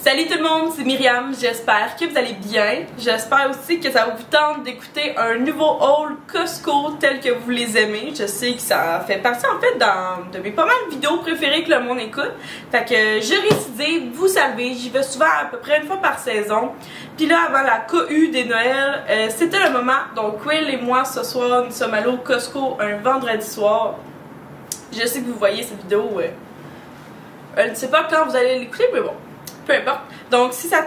Salut tout le monde, c'est Myriam, j'espère que vous allez bien. J'espère aussi que ça vous tente d'écouter un nouveau haul Costco tel que vous les aimez. Je sais que ça fait partie en fait de mes pas mal de vidéos préférées que le monde écoute. Fait que je décidé de vous saluer, j'y vais souvent à peu près une fois par saison. Puis là, avant la cohue des Noëls, c'était le moment. Donc Will et moi, ce soir, nous sommes allés au Costco un vendredi soir. Je sais que vous voyez cette vidéo, je ne sais pas quand vous allez l'écouter, mais bon. Peu importe. Donc si ça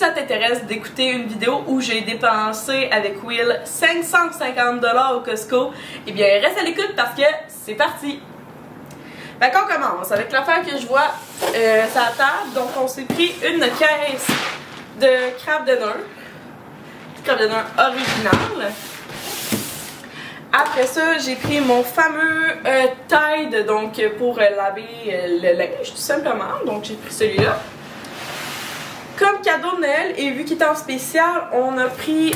t'intéresse d'écouter une vidéo où j'ai dépensé avec Will 550 $ au Costco, eh bien reste à l'écoute parce que c'est parti. Fait qu'on commence avec l'affaire que je vois sur la table. Donc on s'est pris une caisse de Kraft Dinner. Kraft Dinner original. Après ça, j'ai pris mon fameux Tide, donc pour laver le linge, tout simplement. Donc j'ai pris celui-là. Comme cadeau de Noël, et vu qu'il est en spécial, on a pris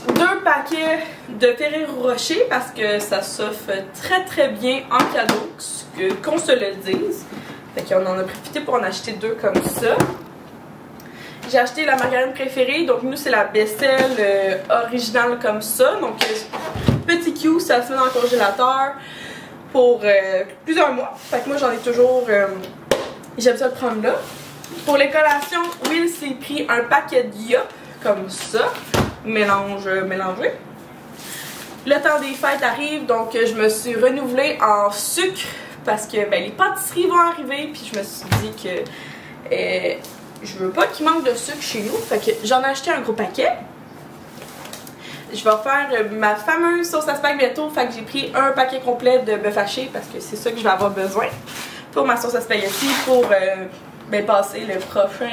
2 paquets de Ferrero Rocher parce que ça s'offre très très bien en cadeau, qu'on se le dise. Fait qu'on en a profité pour en acheter 2 comme ça. J'ai acheté la margarine préférée, donc nous c'est la Becel originale comme ça. Donc petit Q, ça se met dans le congélateur pour plusieurs mois. Fait que moi j'en ai toujours, j'aime ça le prendre là. Pour les collations, Will s'est pris un paquet de Yop comme ça, mélangé. Le temps des fêtes arrive, donc je me suis renouvelée en sucre parce que les pâtisseries vont arriver, puis je me suis dit que je veux pas qu'il manque de sucre chez nous, fait que j'en ai acheté un gros paquet. Je vais faire ma fameuse sauce à spag bientôt, fait que j'ai pris un paquet complet de bœuf haché parce que c'est ça que je vais avoir besoin pour ma sauce à spaghetti pour passer le prochain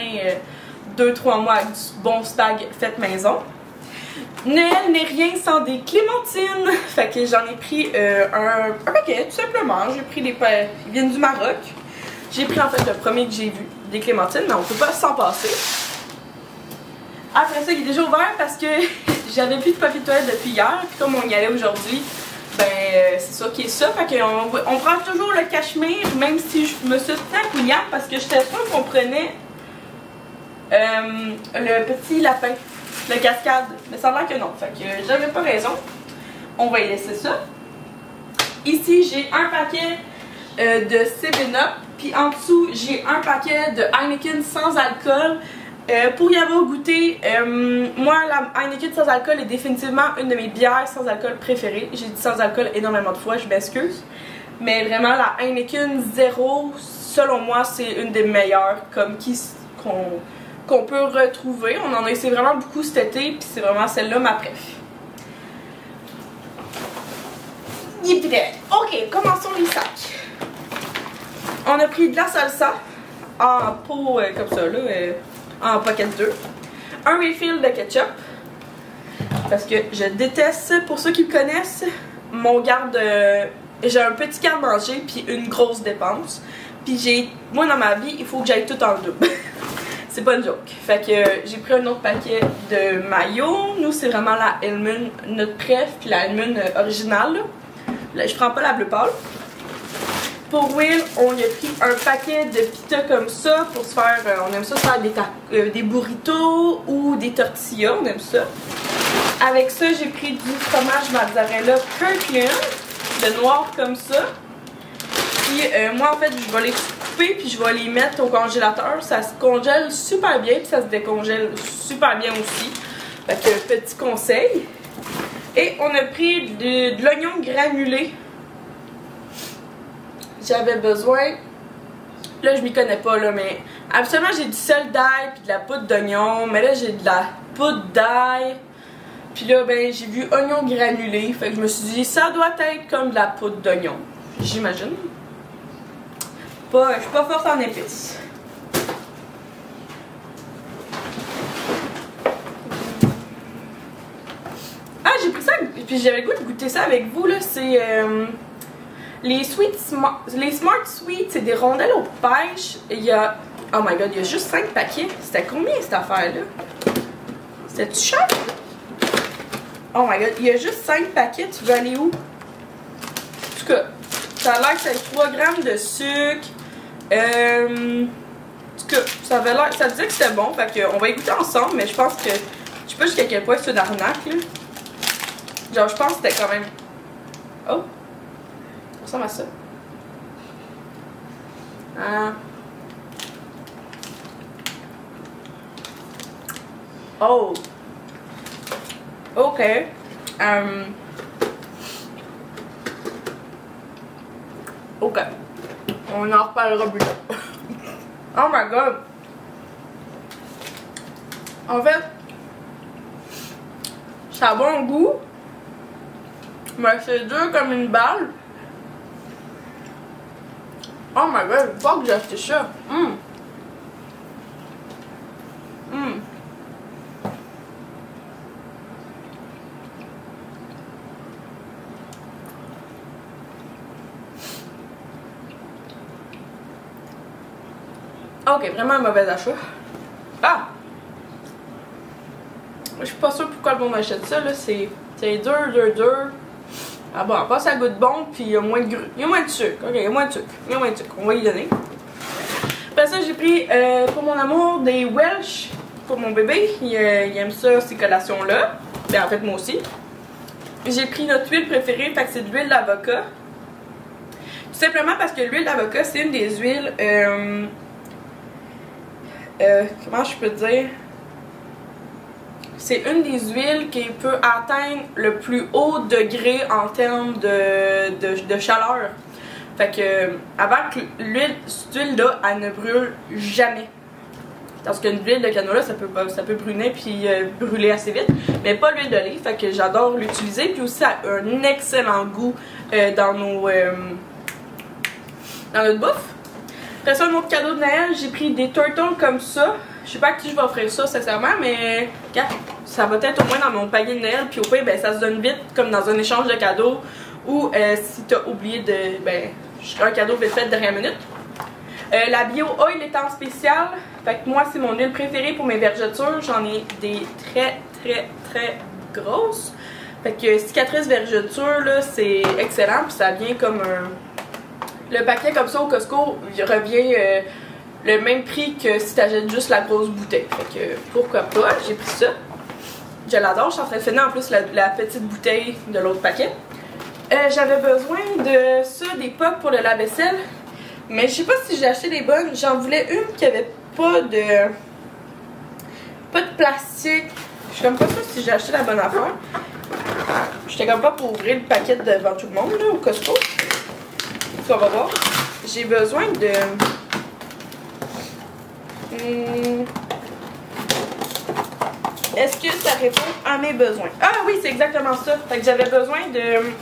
2-3 mois avec du bon spag fait maison. Noël n'est rien sans des clémentines, fait que j'en ai pris un paquet tout simplement. J'ai pris ils viennent du Maroc. J'ai pris en fait le premier que j'ai vu, des clémentines, mais on peut pas s'en passer. Après ça, il est déjà ouvert parce que j'avais plus de papier de toilette depuis hier, puis comme on y allait aujourd'hui, c'est ça qui est ça. Fait qu'on prend toujours le cachemire, même si je me suis tenue avec William parce que j'étais sûre qu'on prenait le petit lapin, le cascade, mais ça a l'air que non. Fait que j'avais pas raison. On va y laisser ça. Ici, j'ai un paquet de 7-Up, puis en dessous, j'ai un paquet de Heineken sans alcool. Pour y avoir goûté, moi la Heineken sans alcool est définitivement une de mes bières sans alcool préférées. J'ai dit sans alcool énormément de fois, je m'excuse. Mais vraiment la Heineken 0, selon moi, c'est une des meilleures comme qu'on peut retrouver. On en a essayé vraiment beaucoup cet été, puis c'est vraiment celle-là ma préf. Il est prêt. Ok, commençons les sacs. On a pris de la salsa en pot comme ça là. En pocket 2, un refill de ketchup parce que je déteste, pour ceux qui me connaissent, j'ai un petit garde-manger puis une grosse dépense, puis moi dans ma vie il faut que j'aille tout en double. C'est pas une joke. Fait que j'ai pris un autre paquet de mayo. Nous c'est vraiment la Hellmann's, notre préf, puis la Hellmann's originale là, je prends pas la bleu pâle. Pour Will, on a pris un paquet de pita comme ça pour se faire, on aime ça se faire des burritos ou des tortillas, on aime ça. Avec ça, j'ai pris du fromage mozzarella Kirkland, de noir comme ça. Puis moi en fait, je vais les couper puis je vais les mettre au congélateur. Ça se congèle super bien puis ça se décongèle super bien aussi. Fait que petit conseil. Et on a pris de l'oignon granulé. J'avais besoin, là je m'y connais pas là, mais absolument j'ai du sel d'ail puis de la poudre d'oignon, mais là j'ai de la poudre d'ail, puis là j'ai vu oignon granulé, fait que je me suis dit ça doit être comme de la poudre d'oignon, j'imagine. Je suis pas forte en épices. Ah j'ai pris ça, puis j'avais le goût de goûter ça avec vous là, c'est les Smart Sweets, c'est des rondelles aux pêches. Il y a, oh my god, il y a juste 5 paquets. C'était combien cette affaire-là? C'était-tu cher? Oh my god, il y a juste 5 paquets. Tu veux aller où? En tout cas, ça a l'air que c'est 3 grammes de sucre. tout cas, ça avait l'air, ça disait que c'était bon, fait qu'on va y goûter ensemble, mais je pense que, je sais pas jusqu'à quel point c'est une arnaque, là. Genre, je pense que c'était quand même... Oh! Ça ressemble à ça. Oh! Ok. Ok. On en reparlera plus tard. Oh my god! En fait, ça a bon goût, mais c'est dur comme une balle. Oh my god, je crois que j'ai acheté ça. Ok, vraiment un mauvais achat. Ah! Je suis pas sûre pourquoi le monde achète ça, là. C'est dur. Ah bon, pas ça goûte bon, puis il y a moins de gru. Il y a moins de sucre. Ok, il y a moins de sucre. On va y donner. Après ça, j'ai pris pour mon amour des Welch pour mon bébé. Il aime ça, ces collations-là. Ben, en fait, moi aussi. J'ai pris notre huile préférée, fait que c'est de l'huile d'avocat. Tout simplement parce que l'huile d'avocat, c'est une des huiles. Comment je peux dire? C'est une des huiles qui peut atteindre le plus haut degré en termes de chaleur. Fait que, avant que cette huile-là, elle ne brûle jamais. Parce qu'une huile de canola, ça peut brûler puis brûler assez vite. Mais pas l'huile d'olive, fait que j'adore l'utiliser. Puis aussi, ça a un excellent goût dans notre bouffe. Après ça, un autre cadeau de Noël, j'ai pris des turtles comme ça. Je sais pas à qui je vais offrir ça, sincèrement, mais regarde, ça va être au moins dans mon panier de Noël. Puis au pire, ben, ça se donne vite, comme dans un échange de cadeaux. Ou si t'as oublié de... Ben, un cadeau vite fait de dernière minute. La Bio Oil est en spécial. Fait que moi, c'est mon huile préférée pour mes vergetures. J'en ai des très grosses. Fait que cicatrice vergeture, là, c'est excellent. Puis ça vient comme un... Le paquet comme ça au Costco, il revient le même prix que si t'achètes juste la grosse bouteille. Fait que pourquoi pas, j'ai pris ça. Je l'adore, je suis en train de finir en plus la petite bouteille de l'autre paquet. J'avais besoin de ça, des pocs pour le lave-vaisselle. Mais je sais pas si j'ai acheté les bonnes. J'en voulais une qui avait pas de plastique. Je suis comme pas sûre si j'ai acheté la bonne affaire. J'étais comme pas pour ouvrir le paquet devant tout le monde là, au Costco. On va voir. J'ai besoin de... Est-ce que ça répond à mes besoins? Ah oui, c'est exactement ça. Fait que j'avais besoin de...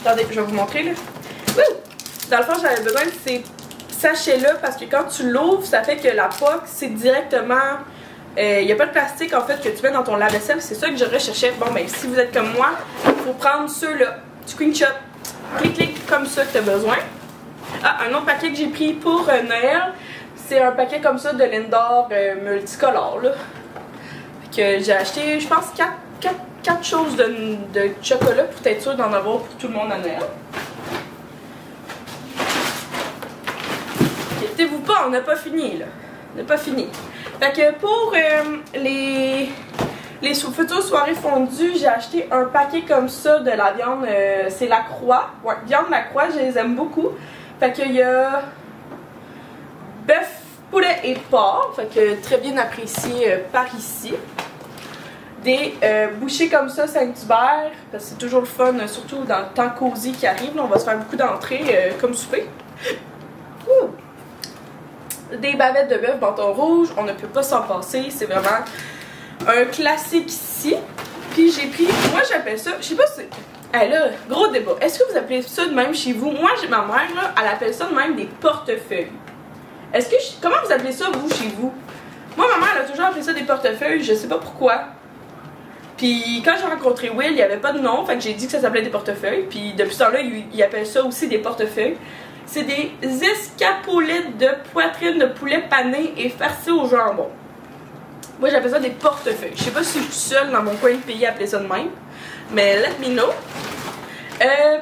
Attendez, je vais vous montrer là. Wouh! Dans le fond, j'avais besoin de ces sachets-là parce que quand tu l'ouvres, ça fait que la poque, c'est directement... Il n'y a pas de plastique en fait que tu mets dans ton lave-vaisselle. C'est ça que je recherchais. Bon, ben si vous êtes comme moi, il faut prendre ceux-là. Screenshot. Clic, comme ça que tu as besoin. Ah, un autre paquet que j'ai pris pour Noël, c'est un paquet comme ça de Lindor multicolore. Là. Que j'ai acheté, je pense, 4 choses de chocolat pour être sûr d'en avoir pour tout le monde à Noël. Inquiétez-vous pas, on n'a pas fini là. On n'a pas fini. Fait que pour les futures soirées fondues, j'ai acheté un paquet comme ça de la viande, c'est la Croix. Ouais, viande la Croix, je les aime beaucoup. Fait qu'il y a bœuf, poulet et porc, fait que très bien apprécié par ici. Des bouchées comme ça, Saint-Hubert, parce que c'est toujours le fun, surtout dans le temps cosy qui arrive. Là, on va se faire beaucoup d'entrées comme souper. Ouh. Des bavettes de bœuf bâton rouge, on ne peut pas s'en passer, c'est vraiment un classique ici. Puis j'ai pris, moi j'appelle ça, je sais pas si... Hey là, gros débat. Est-ce que vous appelez ça de même chez vous? Moi, j'ai ma mère, là, elle appelle ça de même des portefeuilles. Est-ce que... Comment vous appelez ça, vous, chez vous? Moi, ma mère, elle a toujours appelé ça des portefeuilles, je sais pas pourquoi. Puis quand j'ai rencontré Will, il n'y avait pas de nom, fait que j'ai dit que ça s'appelait des portefeuilles. Puis depuis ce temps-là, il appelle ça aussi des portefeuilles. C'est des escapolites de poitrine de poulet pané et farci au jambon. Moi, j'appelle ça des portefeuilles. Je sais pas si je suis seule dans mon coin de pays à appeler ça de même. Mais let me know.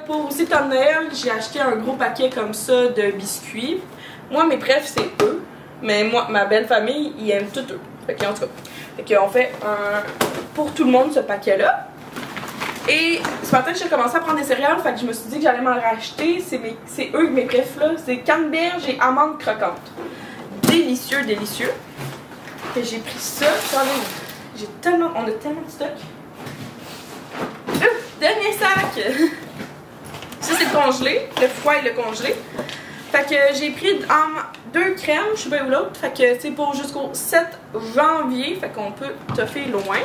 Pour aussi ton Noël, j'ai acheté un gros paquet comme ça de biscuits. Moi, mes préfs, c'est eux. Mais moi, ma belle famille, ils aiment tout eux. Fait que, en tout cas, fait qu'on fait un pour tout le monde ce paquet-là. Et ce matin, j'ai commencé à prendre des céréales, fait que je me suis dit que j'allais m'en racheter. C'est eux mes préfs là. C'est canneberge et amandes croquantes. Délicieux, délicieux. Et j'ai pris ça. J'ai tellement. On a tellement de stock. Dernier sac! Ça, c'est le congelé. Le foie et le congelé. Fait que j'ai pris deux crèmes, je sais pas où l'autre. Fait que c'est pour jusqu'au 7 janvier. Fait qu'on peut toffer loin.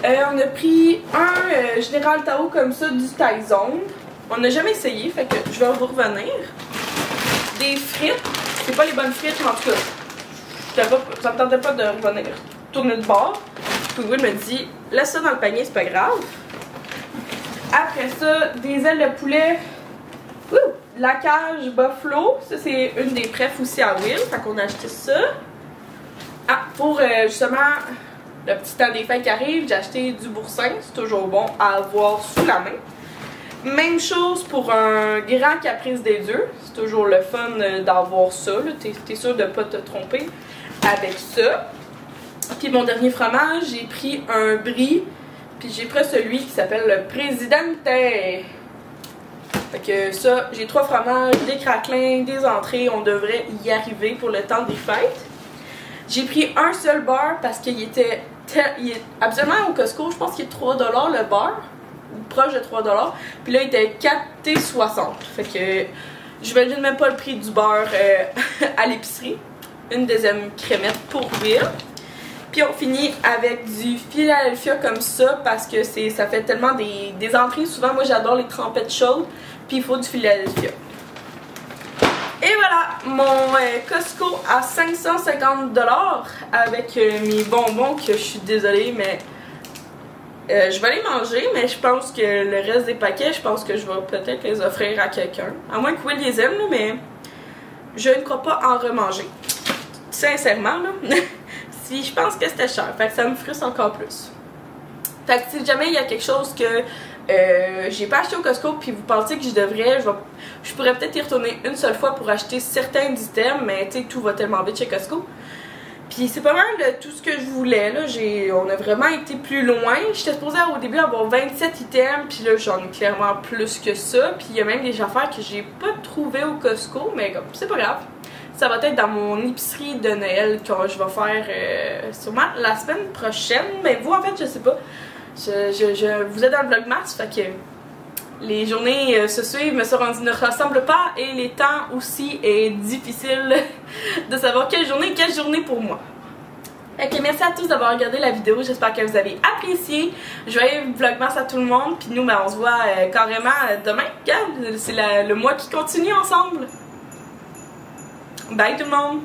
On a pris un Général Tao comme ça du Taizong. On n'a jamais essayé, fait que je vais vous revenir. Des frites. C'est pas les bonnes frites, mais en tout cas, ça me tentait pas de revenir tourner de bord. Puis Will me dit, laisse ça dans le panier, c'est pas grave. Après ça, des ailes de poulet. La cage Buffalo. Ça, c'est une des préfs aussi à Will. Fait qu'on a acheté ça. Ah, pour justement le petit temps des fêtes qui arrive, j'ai acheté du boursin. C'est toujours bon à avoir sous la main. Même chose pour un grand caprice des dieux. C'est toujours le fun d'avoir ça. T'es sûr de pas te tromper avec ça. Puis mon dernier fromage, j'ai pris un brie. Puis j'ai pris celui qui s'appelle le Presidente. Fait que ça, j'ai 3 fromages, des craquelins, des entrées. On devrait y arriver pour le temps des fêtes. J'ai pris un seul beurre parce qu'il était... Absolument au Costco, je pense qu'il est 3$ le beurre. Proche de 3$. Puis là, il était 4,60$. Fait que je valide même pas le prix du beurre à l'épicerie. Une deuxième crémette pour Will. Puis on finit avec du Philadelphia comme ça parce que ça fait tellement des entrées. Souvent, moi j'adore les trempettes chaudes. Puis il faut du Philadelphia. Et voilà, mon Costco à 550$ avec mes bonbons que je suis désolée, mais je vais les manger. Mais je pense que le reste des paquets, je pense que je vais peut-être les offrir à quelqu'un. À moins que Will les aime, là, mais je ne crois pas en remanger. Sincèrement, là. Si je pense que c'était cher, fait que ça me frustre encore plus. Fait que si jamais il y a quelque chose que j'ai pas acheté au Costco puis vous pensez que je devrais, je pourrais peut-être y retourner une seule fois pour acheter certains items, mais tu sais, tout va tellement vite chez Costco. Puis c'est pas mal de tout ce que je voulais, là. On a vraiment été plus loin. J'étais supposée au début avoir 27 items, puis là j'en ai clairement plus que ça. Puis il y a même des affaires que j'ai pas trouvées au Costco, mais comme c'est pas grave. Ça va être dans mon épicerie de Noël que je vais faire sûrement la semaine prochaine. Mais vous, en fait, je sais pas. Vous êtes dans le Vlogmas, fait que les journées se suivent, mais ne ressemblent pas. Et les temps aussi est difficile de savoir quelle journée pour moi. Fait que merci à tous d'avoir regardé la vidéo. J'espère que vous avez apprécié. Joyeux Vlogmas à tout le monde. Puis nous, ben, on se voit carrément demain. C'est le mois qui continue ensemble. Bye tout le monde!